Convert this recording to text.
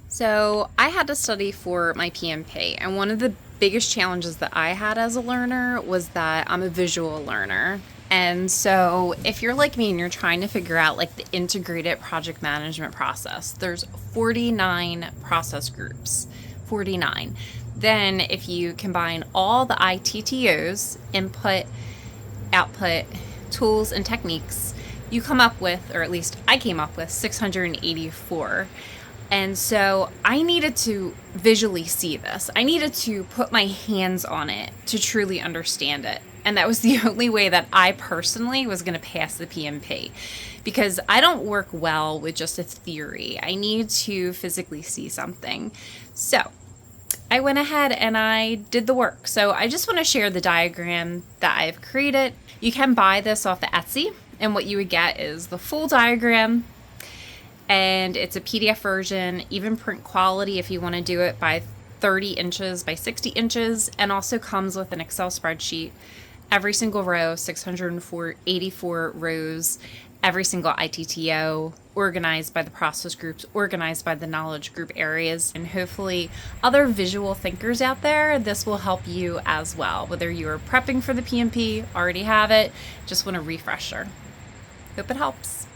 So I had to study for my PMP, and one of the biggest challenges that I had as a learner was that I'm a visual learner. And so if you're like me and you're trying to figure out like the integrated project management process, there's 49 process groups, 49. Then if you combine all the ITTOs, input, output, tools, and techniques, you come up with, or at least I came up with, 684. And so I needed to visually see this. I needed to put my hands on it to truly understand it. And that was the only way that I personally was going to pass the PMP, because I don't work well with just a theory. I need to physically see something. So I went ahead and I did the work. So I just want to share the diagram that I've created. You can buy this off the Etsy, and what you would get is the full diagram, and it's a PDF version, even print quality if you want to do it by 30 inches by 60 inches, and also comes with an Excel spreadsheet. Every single row, 684 rows, every single ITTO, organized by the process groups, organized by the knowledge group areas, and hopefully other visual thinkers out there, this will help you as well. Whether you're prepping for the PMP, already have it, just want a refresher. Hope it helps.